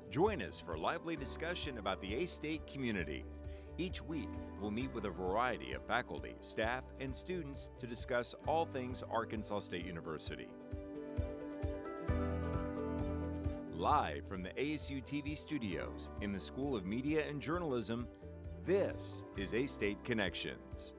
Join us for lively discussion about the A-State community. Each week, we'll meet with a variety of faculty, staff, and students to discuss all things Arkansas State University. Live from the ASU-TV studios in the School of Media and Journalism, this is A-State Connections.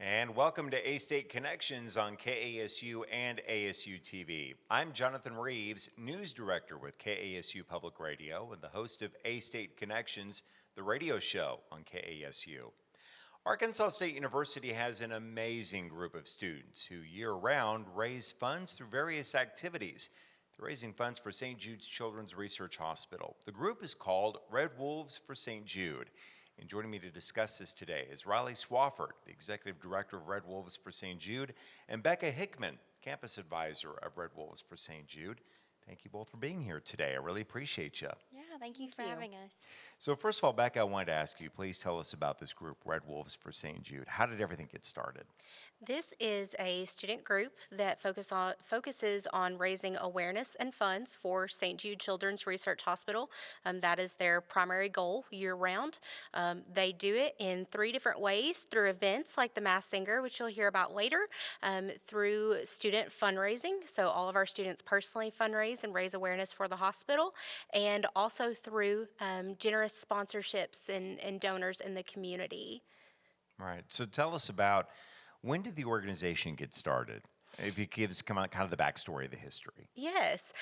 And welcome to A-State Connections on KASU and ASU-TV. I'm Jonathan Reeves, News Director with KASU Public Radio and the host of A-State Connections, the radio show on KASU. Arkansas State University has an amazing group of students who year-round raise funds through various activities. They're raising funds for St. Jude's Children's Research Hospital. The group is called Red Wolves for St. Jude. And joining me to discuss this today is Riley Swafford, the Executive Director of Red Wolves for St. Jude, and Becca Hickman, Campus Advisor of Red Wolves for St. Jude. Thank you both for being here today. I really appreciate you. Yeah, thank you for having us. So first of all, Becca, I wanted to ask you, please tell us about this group, Red Wolves for St. Jude. How did everything get started? This is a student group that focuses on raising awareness and funds for St. Jude Children's Research Hospital. That is their primary goal year-round. They do it in 3 different ways: through events like the Mass Singer, which you'll hear about later, through student fundraising, so all of our students personally fundraise and raise awareness for the hospital, and also through generous sponsorships and donors in the community. Right. So tell us about, when did the organization get started? If you give us kind of the backstory of the history. Yes.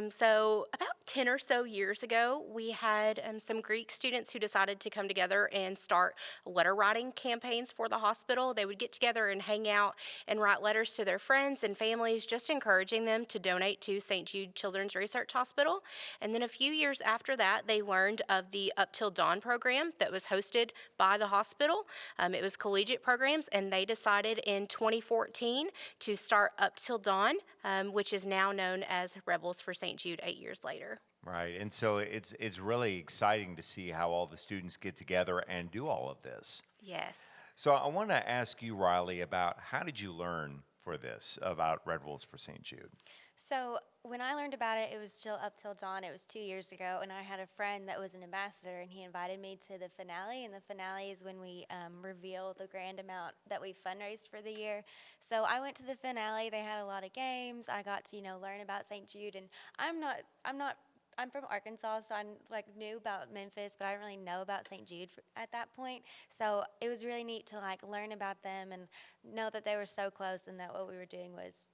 So about 10 or so years ago, we had some Greek students who decided to come together and start letter writing campaigns for the hospital. They would get together and hang out and write letters to their friends and families, just encouraging them to donate to St. Jude Children's Research Hospital. And then a few years after that, they learned of the Up Till Dawn program that was hosted by the hospital. It was collegiate programs, and they decided in 2014 to start Up Till Dawn, which is now known as Rebels for St. Jude 8 years later. Right, and so it's really exciting to see how all the students get together and do all of this. Yes. So I want to ask you, Riley, about how did you learn for this, about Red Wolves for St. Jude? So when I learned about it, it was still Up Till Dawn. It was 2 years ago, and I had a friend that was an ambassador, and he invited me to the finale, and the finale is when we reveal the grand amount that we fundraised for the year. So I went to the finale. They had a lot of games. I got to, learn about St. Jude, and I'm from Arkansas, so I knew about Memphis, but I didn't really know about St. Jude at that point. So it was really neat to learn about them and know that they were so close and that what we were doing was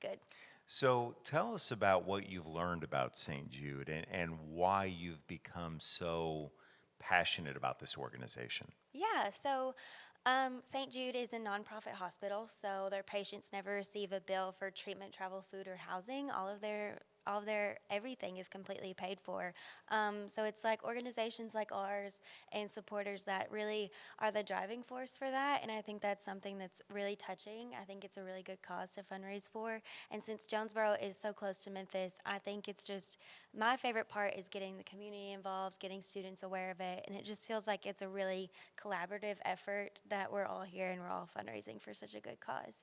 good. So tell us about what you've learned about St. Jude and why you've become so passionate about this organization. Yeah, so St. Jude is a nonprofit hospital, so their patients never receive a bill for treatment, travel, food, or housing. All of their everything is completely paid for. So it's organizations like ours and supporters that really are the driving force for that, and I think that's something that's really touching. I think it's a really good cause to fundraise for, and since Jonesboro is so close to Memphis, I think it's just, my favorite part is getting the community involved, getting students aware of it, and it just feels like it's a really collaborative effort that we're all here and we're all fundraising for such a good cause.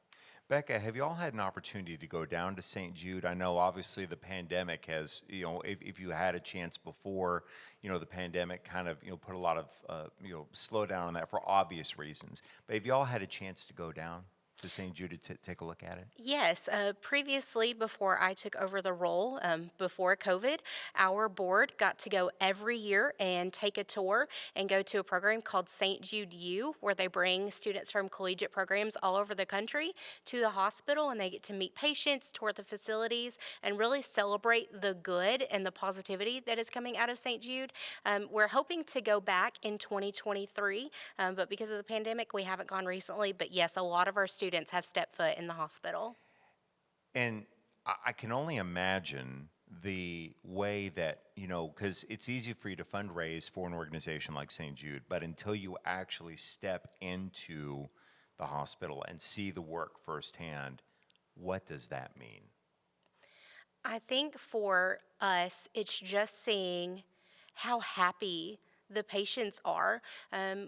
Becca, have you all had an opportunity to go down to St. Jude? I know obviously the pandemic has, if you had a chance before, the pandemic kind of, put a lot of, slow down on that for obvious reasons. But have you all had a chance to go down to St. Jude to take a look at it? Yes. Previously, before I took over the role, before COVID, our board got to go every year and take a tour and go to a program called St. Jude U, where they bring students from collegiate programs all over the country to the hospital, and they get to meet patients, tour the facilities, and really celebrate the good and the positivity that is coming out of St. Jude. We're hoping to go back in 2023, but because of the pandemic, we haven't gone recently. But yes, a lot of our students have stepped foot in the hospital. And I can only imagine the way that, because it's easy for you to fundraise for an organization like St. Jude, but until you actually step into the hospital and see the work firsthand, what does that mean? I think for us, it's just seeing how happy the patients are.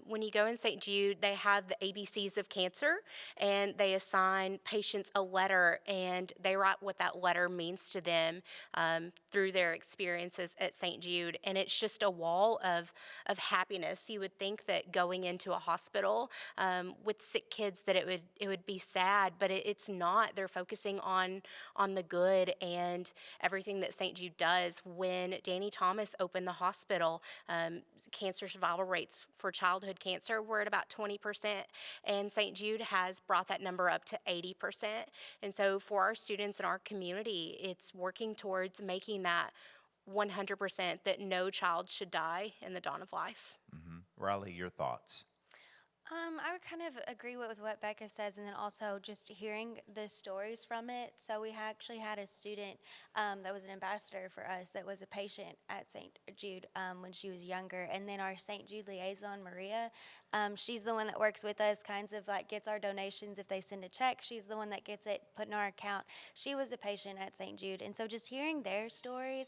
When you go in St. Jude, they have the ABCs of cancer, and they assign patients a letter, and they write what that letter means to them through their experiences at St. Jude. And it's just a wall of happiness. You would think that going into a hospital with sick kids that it would be sad, but it's not. They're focusing on the good and everything that St. Jude does. When Danny Thomas opened the hospital, cancer survival rates for childhood cancer were at about 20%, and St. Jude has brought that number up to 80%. And so for our students in our community, it's working towards making that 100% that no child should die in the dawn of life. Riley, your thoughts? I would kind of agree with what Becca says, and then also just hearing the stories from it. So we actually had a student that was an ambassador for us that was a patient at St. Jude when she was younger. And then our St. Jude liaison, Maria, she's the one that works with us, kinds of like gets our donations if they send a check. She's the one that gets it put in our account. She was a patient at St. Jude. And so just hearing their stories,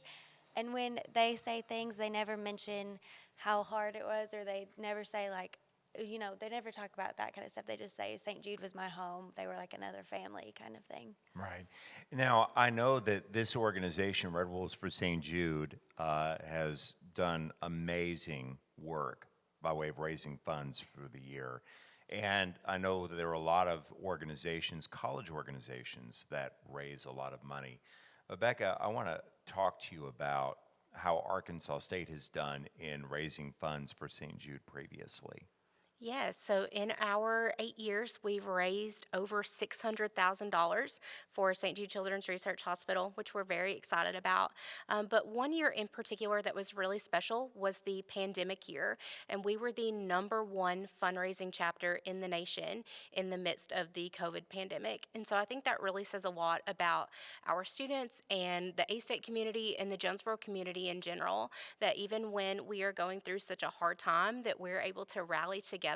and when they say things, they never mention how hard it was, or they never say like, they never talk about that kind of stuff. They just say St. Jude was my home. They were like another family kind of thing. Right. Now, I know that this organization, Red Wolves for St. Jude, has done amazing work by way of raising funds for the year. And I know that there are a lot of organizations, college organizations, that raise a lot of money. Becca, I want to talk to you about how Arkansas State has done in raising funds for St. Jude previously. Yes, so in our 8 years, we've raised over $600,000 for St. Jude Children's Research Hospital, which we're very excited about. But one year in particular that was really special was the pandemic year, and we were the #1 fundraising chapter in the nation in the midst of the COVID pandemic. And so I think that really says a lot about our students and the A-State community and the Jonesboro community in general, that even when we are going through such a hard time, that we're able to rally together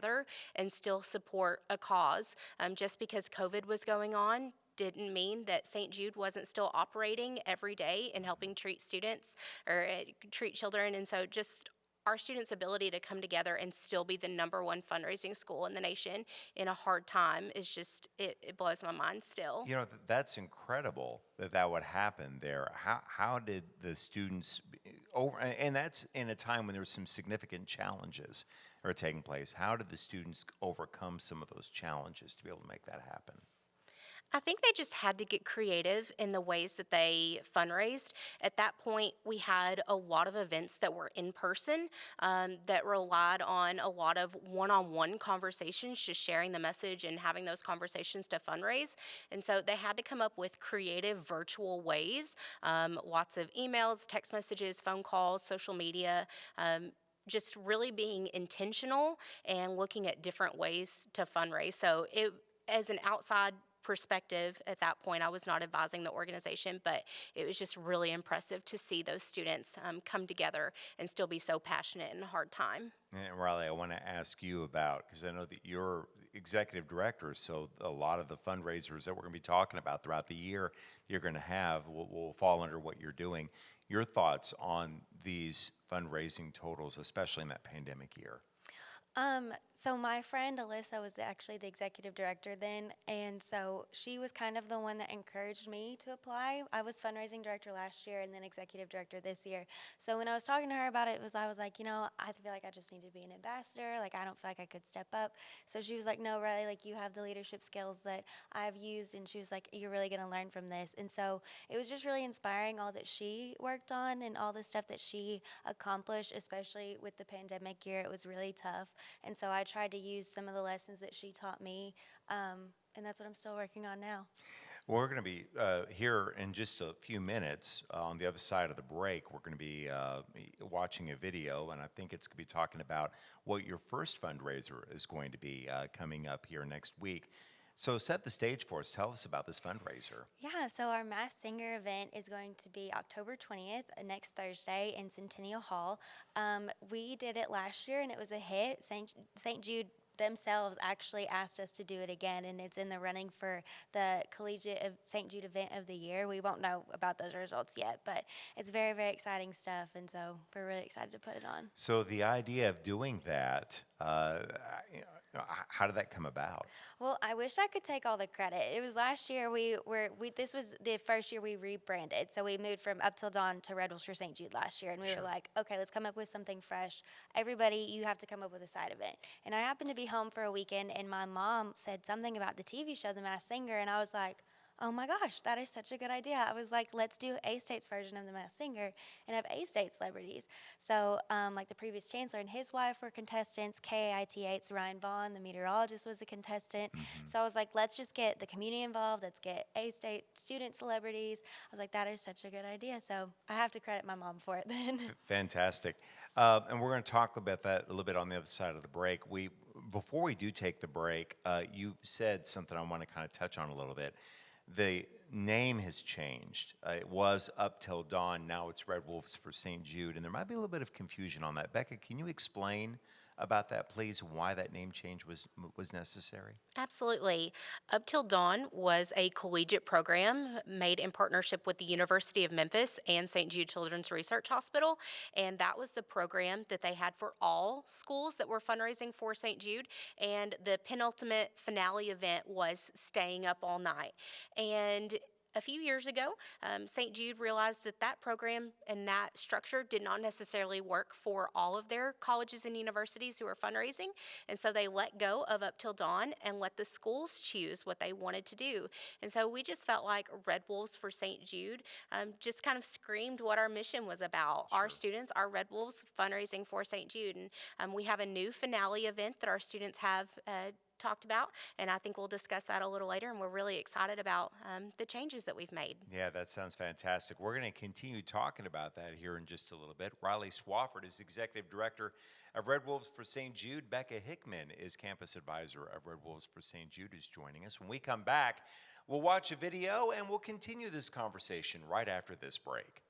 and still support a cause. Just because COVID was going on didn't mean that St. Jude wasn't still operating every day and helping treat students or treat children. And so just our students' ability to come together and still be the #1 fundraising school in the nation in a hard time is just, it blows my mind still. You know, that's incredible that that would happen there. How did the students and that's in a time when there were some significant challenges are taking place. How did the students overcome some of those challenges to be able to make that happen? I think they just had to get creative in the ways that they fundraised. At that point, we had a lot of events that were in person that relied on a lot of one-on-one conversations, just sharing the message and having those conversations to fundraise. And so they had to come up with creative virtual ways, lots of emails, text messages, phone calls, social media. Just really being intentional and looking at different ways to fundraise. So as an outside perspective at that point, I was not advising the organization, but it was just really impressive to see those students come together and still be so passionate in a hard time. And Riley, I want to ask you about, because I know that you're executive director, so a lot of the fundraisers that we're going to be talking about throughout the year you're going to have will fall under what you're doing. Your thoughts on these fundraising totals, especially in that pandemic year? So my friend Alyssa was actually the executive director then, and so she was kind of the one that encouraged me to apply. I was fundraising director last year and then executive director this year. So when I was talking to her about it, I was like, I feel like I just need to be an ambassador. Like, I don't feel like I could step up. So she was like, no, Riley, like, you have the leadership skills that I've used, and she was like, you're really going to learn from this. And so it was just really inspiring, all that she worked on and all the stuff that she accomplished, especially with the pandemic year. It was really tough. And so I tried to use some of the lessons that she taught me, and that's what I'm still working on now. Well, we're going to be here in just a few minutes. On the other side of the break, we're going to be watching a video, and I think it's going to be talking about what your first fundraiser is going to be coming up here next week. So set the stage for us. Tell us about this fundraiser. Yeah, so our Masked Singer event is going to be October 20th, next Thursday, in Centennial Hall. We did it last year, and it was a hit. St. Jude themselves actually asked us to do it again, and it's in the running for the Collegiate of St. Jude Event of the Year. We won't know about those results yet, but it's very, very exciting stuff, and so we're really excited to put it on. So the idea of doing that, how did that come about? Well, I wish I could take all the credit. It was last year this was the first year we rebranded. So we moved from Up Till Dawn to Red Wolves for St. Jude last year. And we were like, okay, let's come up with something fresh. Everybody, you have to come up with a side event. And I happened to be home for a weekend, and my mom said something about the TV show, The Masked Singer. And I was like, oh my gosh, that is such a good idea. I was like, let's do A-State's version of The Masked Singer and have A-State celebrities. So like the previous chancellor and his wife were contestants. KAIT8's Ryan Vaughn, the meteorologist, was a contestant. So I was like, let's just get the community involved. Let's get A-State student celebrities. I was like, that is such a good idea. So I have to credit my mom for it then. Fantastic. And we're going to talk about that a little bit on the other side of the break. Before we do take the break, you said something I want to kind of touch on a little bit. The name has changed. It was Up Till Dawn. Now it's Red Wolves for St. Jude. And there might be a little bit of confusion on that. Becca, can you explain about that, please, why that name change was necessary? Absolutely. Up Till Dawn was a collegiate program made in partnership with the University of Memphis and St. Jude Children's Research Hospital. And that was the program that they had for all schools that were fundraising for St. Jude. And the penultimate finale event was Staying Up All Night. And a few years ago, St. Jude realized that that program and that structure did not necessarily work for all of their colleges and universities who were fundraising, and so they let go of Up Till Dawn and let the schools choose what they wanted to do. And so we just felt like Red Wolves for St. Jude just kind of screamed what our mission was about. Our students are Red Wolves fundraising for St. Jude, and we have a new finale event that our students have talked about, and I think we'll discuss that a little later, and we're really excited about the changes that we've made. Yeah, that sounds fantastic. We're going to continue talking about that here in just a little bit. Riley Swafford is Executive Director of Red Wolves for St. Jude. Becca Hickman is Campus Advisor of Red Wolves for St. Jude, who's joining us. When we come back, we'll watch a video, and we'll continue this conversation right after this break.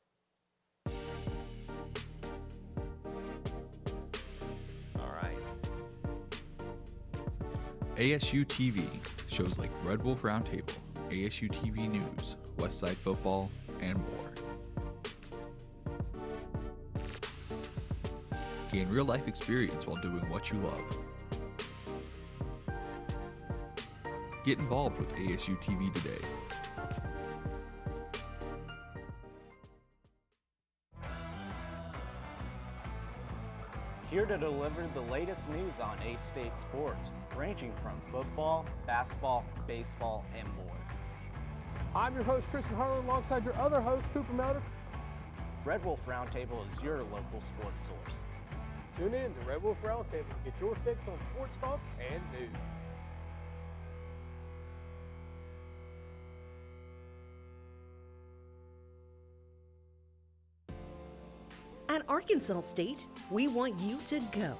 ASU-TV, shows like Red Wolf Roundtable, ASU-TV News, Westside Football, and more. Gain real-life experience while doing what you love. Get involved with ASU-TV today. Here to deliver the latest news on A-State sports, ranging from football, basketball, baseball, and more. I'm your host, Tristan Harlan, alongside your other host, Cooper Melder. Red Wolf Roundtable is your local sports source. Tune in to Red Wolf Roundtable to get your fix on sports talk and news. At Arkansas State, we want you to go.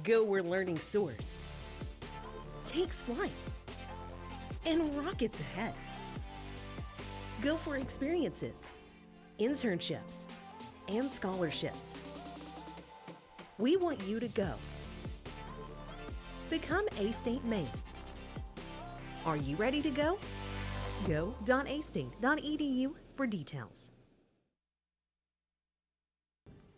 Go where learning soars, takes flight, and rockets ahead. Go for experiences, internships, and scholarships. We want you to go. Become A-State Maine. Are you ready to go? Go.astate.edu for details.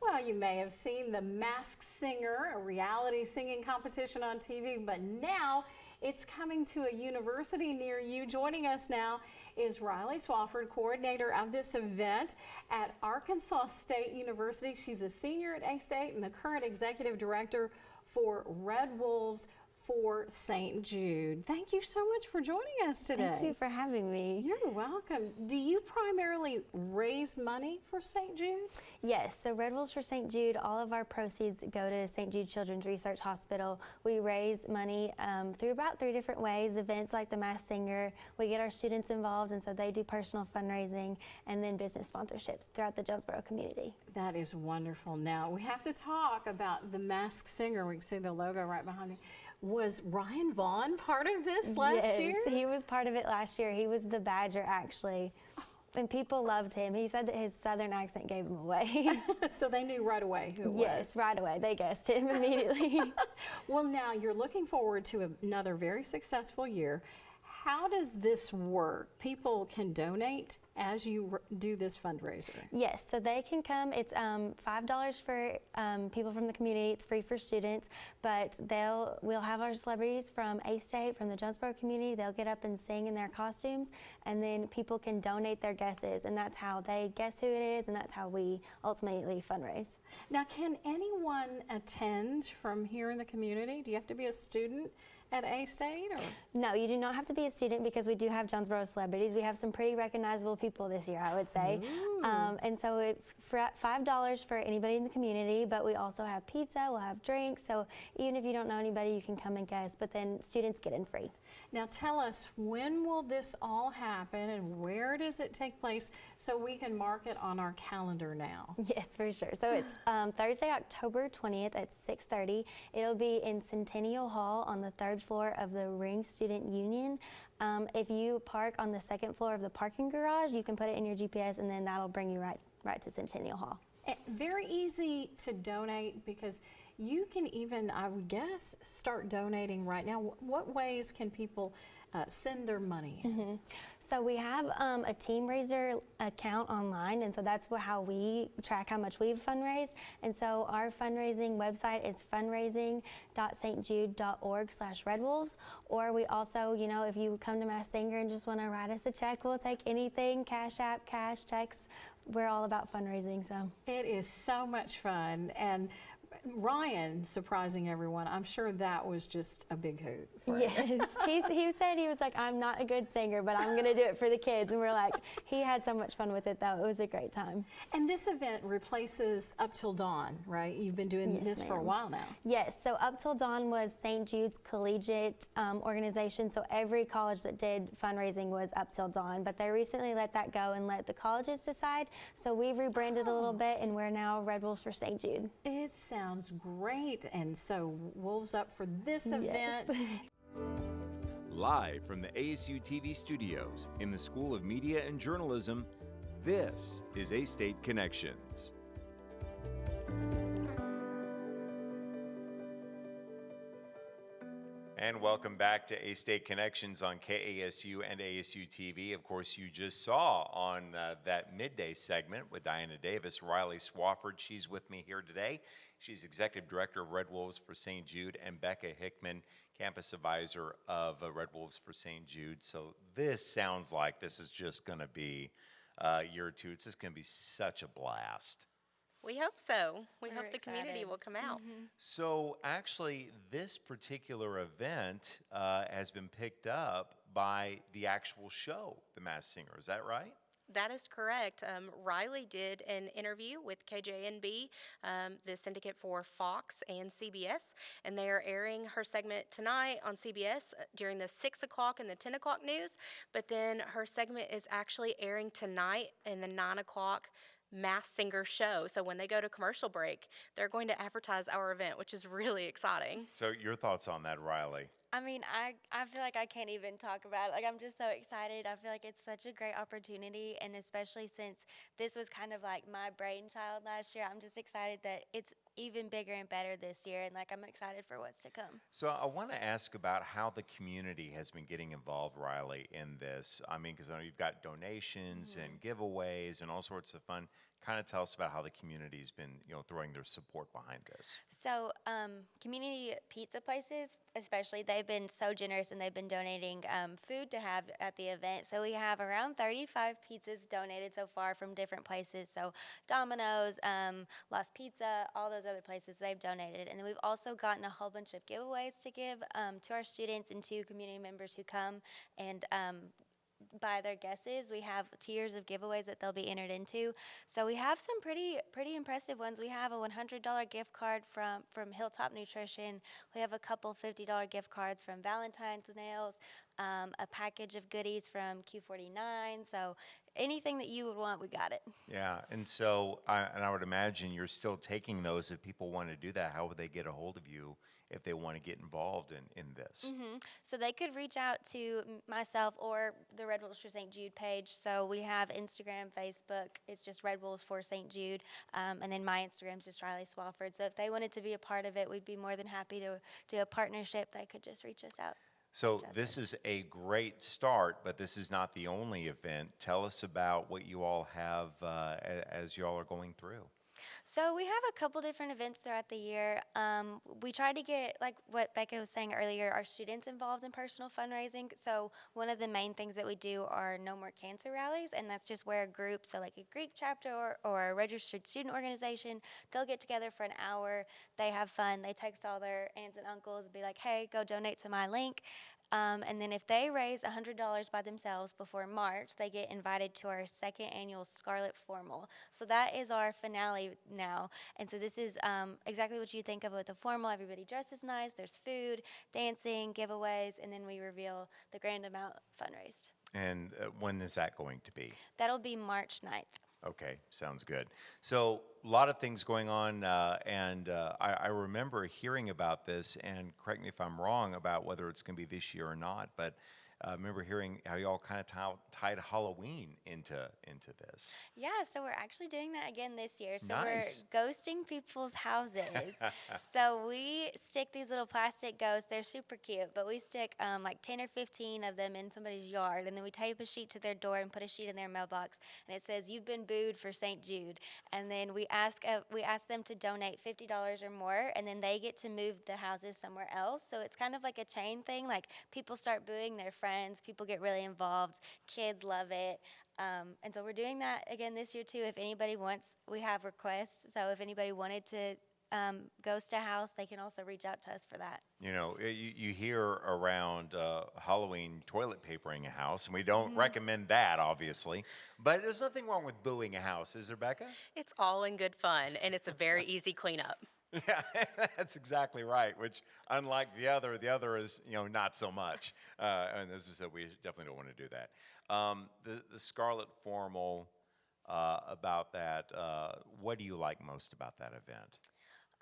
Well, you may have seen The Masked Singer, a reality singing competition on TV, but now it's coming to a university near you. Joining us now is Riley Swafford, coordinator of this event at Arkansas State University. She's a senior at A-State and the current executive director for Red Wolves for St. Jude. Thank you so much for joining us today. Thank you for having me. You're welcome. Do you primarily raise money for St. Jude? Yes, so Red Wolves for St. Jude, all of our proceeds go to St. Jude Children's Research Hospital. We raise money through about 3 different ways. Events like the Masked Singer, we get our students involved, and so they do personal fundraising, and then business sponsorships throughout the Jonesboro community. That is wonderful. Now, we have to talk about the Masked Singer. We can see the logo right behind me. Was Ryan Vaughn part of this last year? Yes, he was part of it last year. He was the badger, actually. And people loved him. He said that his Southern accent gave him away. So they knew right away who it was. Yes, right away. They guessed him immediately. Well, now you're looking forward to another very successful year. How does this work? People can donate as you do this fundraiser. Yes, so they can come. It's $5 for people from the community. It's free for students, but we'll have our celebrities from A-State, from the Jonesboro community. They'll get up and sing in their costumes, and then people can donate their guesses, and that's how they guess who it is, and that's how we ultimately fundraise. Now, can anyone attend from here in the community? Do you have to be a student at A-State? No, you do not have to be a student because we do have Jonesboro celebrities. We have some pretty recognizable people this year, I would say. And so it's $5 for anybody in the community, but we also have pizza, we'll have drinks, so even if you don't know anybody, you can come and guess, but then students get in free. Now tell us, when will this all happen and where does it take place so we can mark it on our calendar now? Yes, for sure. So it's Thursday, October 20th at 6:30. It'll be in Centennial Hall on the 3rd floor of the Ring Student Union. If you park on the 2nd floor of the parking garage, you can put it in your GPS and then that'll bring you right to Centennial Hall. Very easy to donate because you can even, I would guess, start donating right now. What ways can people send their money? So we have a Team Raiser account online, and so that's how we track how much we've fundraised. And so our fundraising website is fundraising.stjude.org/redwolves. Or we also, you know, if you come to Mass Singer and just want to write us a check, we'll take anything, Cash App, cash, checks. We're all about fundraising, so. It is so much fun. And Ryan surprising everyone, I'm sure that was just a big hoot for Yes, he said, he was like, I'm not a good singer, but I'm gonna do it for the kids. And we're like, he had so much fun with it though. It was a great time. And this event replaces Up Till Dawn, right? You've been doing Yes, this for a ma'am. while now. Yes, so Up Till Dawn was St. Jude's collegiate organization, so every college that did fundraising was Up Till Dawn, but they recently let that go and let the colleges decide, so we've rebranded a little bit and we're now Red Wolves for St. Jude. It sounds great, and so Wolves Up for this event. Live from the ASU-TV studios in the School of Media and Journalism, this is A-State Connections. And welcome back to A-State Connections on KASU and ASU-TV. Of course, you just saw on that midday segment with Diana Davis, Riley Swafford. She's with me here today. She's Executive Director of Red Wolves for St. Jude, and Becca Hickman, Campus Advisor of Red Wolves for St. Jude. So this sounds like this is just going to be a year or two. It's just going to be such a blast. We hope so. We We're hope the community excited. will come out. So actually, this particular event has been picked up by the actual show, The Masked Singer. Is that right? That is correct. Riley did an interview with KJNB, the syndicate for Fox and CBS, and they are airing her segment tonight on CBS during the 6 o'clock and the 10 o'clock news, but then her segment is actually airing tonight in the 9 o'clock Masked Singer show. So when they go to commercial break, they're going to advertise our event, which is really exciting. So your thoughts on that, Riley? I mean, I feel like I can't even talk about it. Like, I'm just so excited. I feel like it's such a great opportunity, and especially since this was kind of like my brainchild last year, I'm just excited that it's even bigger and better this year, and like I'm excited for what's to come. So I want to ask about how the community has been getting involved, Riley, in this. I mean, because I know you've got donations and giveaways and all sorts of fun. Kind of tell us about how the community's been, throwing their support behind this. So, community pizza places, especially, they've been so generous and they've been donating food to have at the event. So we have around 35 pizzas donated so far from different places. So Domino's, Las Pizza, all those other places they've donated. And then we've also gotten a whole bunch of giveaways to give to our students and to community members who come and by their guesses. We have tiers of giveaways that they'll be entered into. So we have some pretty impressive ones. We have a $100 gift card from Hilltop Nutrition. We have a couple $50 gift cards from Valentine's Nails, a package of goodies from Q49. So anything that you would want, we got it. Yeah, and so I would imagine you're still taking those. If people want to do that, how would they get a hold of you if they want to get involved in this? So they could reach out to myself or the Red Wolves for St. Jude page. So we have Instagram, Facebook. It's just Red Wolves for St. Jude. And then my Instagram's just Riley Swafford. So if they wanted to be a part of it, we'd be more than happy to do a partnership. They could just reach us out. So this is a great start, but this is not the only event. Tell us about what you all have as you all are going through. So we have a couple different events throughout the year. We try to get, like what Becca was saying earlier, our students involved in personal fundraising. So one of the main things that we do are No More Cancer rallies, and that's just where a group, so like a Greek chapter or a registered student organization, they'll get together for an hour. They have fun. They text all their aunts and uncles and be like, hey, go donate to my link. And then if they raise $100 by themselves before March, they get invited to our second annual Scarlet Formal. So that is our finale now. And so this is exactly what you think of with a formal. Everybody dresses nice. There's food, dancing, giveaways, and then we reveal the grand amount fundraised. And when is that going to be? That'll be March 9th. Okay, sounds good. So a lot of things going on, and I remember hearing about this, and correct me if I'm wrong about whether it's going to be this year or not, but I remember hearing how you all kind of tied Halloween into this. Yeah, so we're actually doing that again this year. So Nice. we're ghosting people's houses. So we stick these little plastic ghosts. They're super cute, but we stick like 10 or 15 of them in somebody's yard, and then we tape a sheet to their door and put a sheet in their mailbox, and it says, "You've been booed for St. Jude." And then we ask them to donate $50 or more, and then they get to move the houses somewhere else. So it's kind of like a chain thing. Like people start booing their friends. People get really involved. Kids love it. And so we're doing that again this year too. If anybody wants, we have requests. So if anybody wanted to ghost a house, they can also reach out to us for that. You know, you hear around Halloween toilet papering a house, and we don't recommend that, obviously. But there's nothing wrong with booing a house, is there, Becca? It's all in good fun, and it's a very easy cleanup. Yeah, that's exactly right. Which, unlike the other is, not so much. And as we said, we definitely don't want to do that. The Scarlet Formal, about that, what do you like most about that event?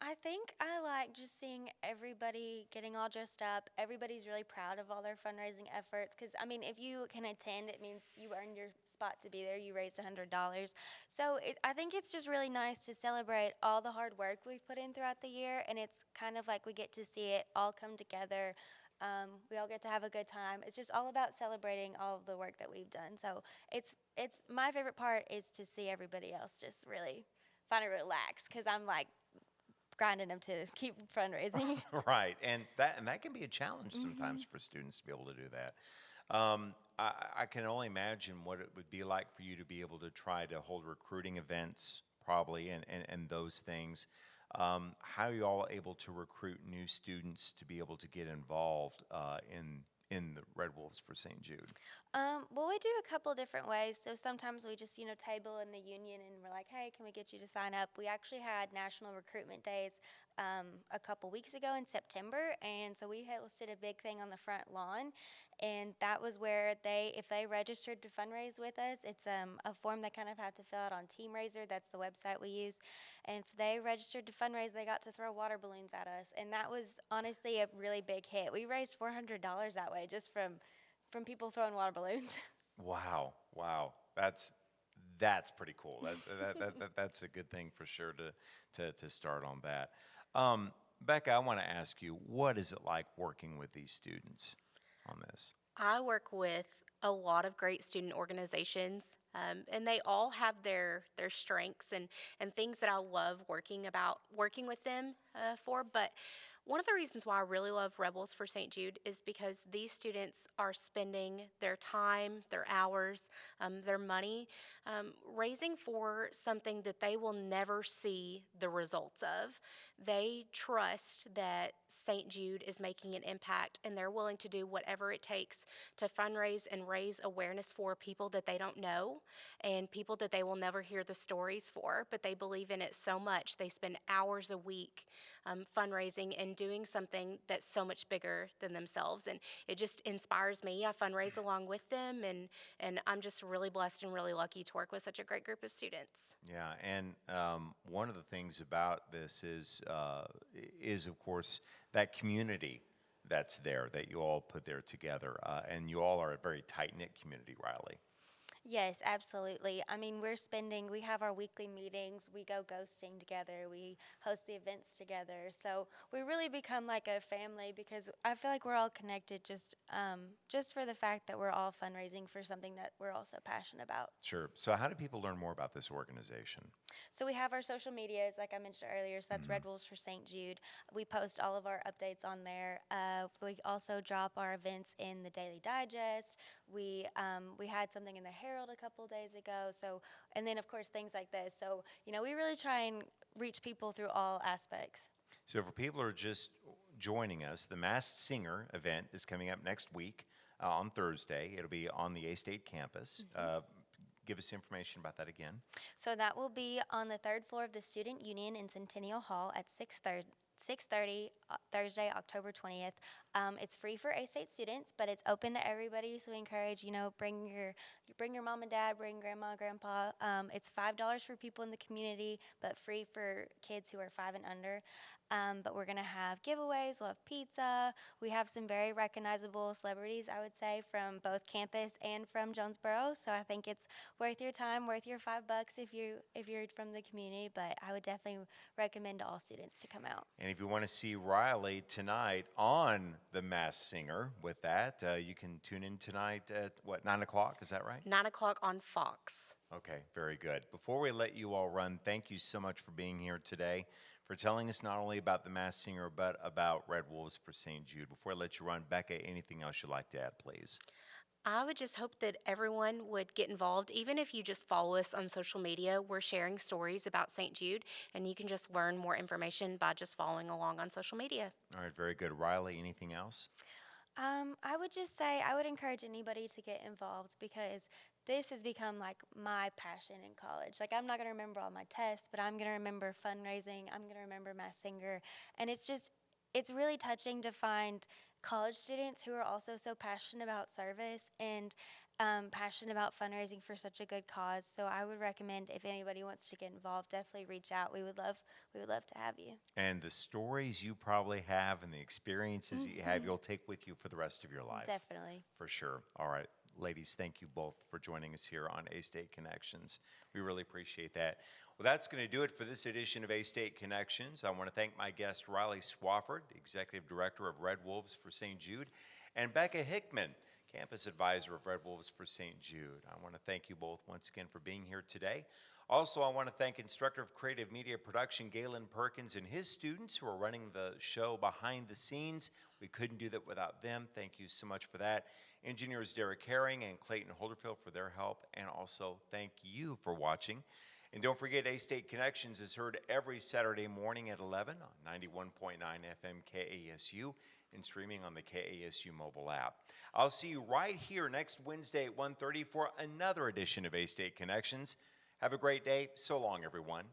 I think I like just seeing everybody getting all dressed up. Everybody's really proud of all their fundraising efforts because, I mean, if you can attend, it means you earned your spot to be there. You raised $100. So I think it's just really nice to celebrate all the hard work we've put in throughout the year, and it's kind of like we get to see it all come together. We all get to have a good time. It's just all about celebrating all of the work that we've done. So it's my favorite part is to see everybody else just really finally relax because I'm like, grinding them to keep fundraising. Right, and that can be a challenge sometimes for students to be able to do that. I can only imagine what it would be like for you to be able to try to hold recruiting events, probably, and those things. How are you all able to recruit new students to be able to get involved in the Red Wolves for St. Jude? Well, we do a couple different ways. So sometimes we just, table in the union and we're like, hey, can we get you to sign up? We actually had National Recruitment Days a couple weeks ago in September. And so we hosted a big thing on the front lawn. And that was where if they registered to fundraise with us, it's a form they kind of have to fill out on Team Raiser. That's the website we use. And if they registered to fundraise, they got to throw water balloons at us. And that was honestly a really big hit. We raised $400 that way just from people throwing water balloons. Wow, that's pretty cool. That's a good thing for sure to start on that. Becca, I want to ask you, what is it like working with these students on this? I work with a lot of great student organizations, and they all have their strengths and things that I love working with them for. But one of the reasons why I really love Rebels for St. Jude is because these students are spending their time, their hours, their money, raising for something that they will never see the results of. They trust that St. Jude is making an impact, and they're willing to do whatever it takes to fundraise and raise awareness for people that they don't know and people that they will never hear the stories for, but they believe in it so much. They spend hours a week fundraising and doing something that's so much bigger than themselves. And it just inspires me. I fundraise along with them, and I'm just really blessed and really lucky to work with such a great group of students. Yeah, and one of the things about this is of course that community that's there that you all put there together, and you all are a very tight knit community, Riley. Yes, absolutely. I mean, we have our weekly meetings, we go ghosting together, we host the events together. So we really become like a family because I feel like we're all connected just for the fact that we're all fundraising for something that we're also passionate about. Sure. So, how do people learn more about this organization? So we have our social medias, like I mentioned earlier. So that's Red Wolves for St. Jude. We post all of our updates on there. We also drop our events in the Daily Digest. We had something in the Herald a couple days ago. So, and then of course things like this. So we really try and reach people through all aspects. So, for people who are just joining us, the Masked Singer event is coming up next week on Thursday. It'll be on the A-State campus. Give us information about that again. So that will be on the third floor of the Student Union in Centennial Hall at 6:30 Thursday, October 20th. It's free for A-State students, but it's open to everybody. So we encourage, bring your mom and dad, bring grandma, grandpa. It's $5 for people in the community, but free for kids who are 5 and under. But we're gonna have giveaways. We'll have pizza. We have some very recognizable celebrities, I would say, from both campus and from Jonesboro. So I think it's worth your time, worth your $5 if you're from the community. But I would definitely recommend to all students to come out. And if you want to see Riley tonight on The Masked Singer with that, you can tune in tonight at, 9 o'clock? Is that right? 9 o'clock on Fox. Okay, very good. Before we let you all run, thank you so much for being here today, for telling us not only about The Masked Singer, but about Red Wolves for St. Jude. Before I let you run, Becca, anything else you'd like to add, please? I would just hope that everyone would get involved, even if you just follow us on social media. We're sharing stories about St. Jude, and you can just learn more information by just following along on social media. All right, very good. Riley, anything else? I would just say I would encourage anybody to get involved because this has become like my passion in college. Like I'm not going to remember all my tests, but I'm going to remember fundraising. I'm going to remember Masked Singer. And it's really touching to find college students who are also so passionate about service and passionate about fundraising for such a good cause. So I would recommend if anybody wants to get involved, definitely reach out. We would love to have you. And the stories you probably have and the experiences that you have, you'll take with you for the rest of your life. Definitely. For sure. All right. Ladies, thank you both for joining us here on A-State Connections. We really appreciate that. Well, that's going to do it for this edition of A-State Connections. I want to thank my guest, Riley Swafford, the Executive Director of Red Wolves for St. Jude, and Becca Hickman, Campus Advisor of Red Wolves for St. Jude. I want to thank you both once again for being here today. Also, I want to thank Instructor of Creative Media Production, Galen Perkins, and his students who are running the show behind the scenes. We couldn't do that without them. Thank you so much for that. Engineers Derek Herring and Clayton Holderfield for their help. And also, thank you for watching. And don't forget, A-State Connections is heard every Saturday morning at 11 on 91.9 FM KASU and streaming on the KASU mobile app. I'll see you right here next Wednesday at 1:30 for another edition of A-State Connections. Have a great day. So long, everyone.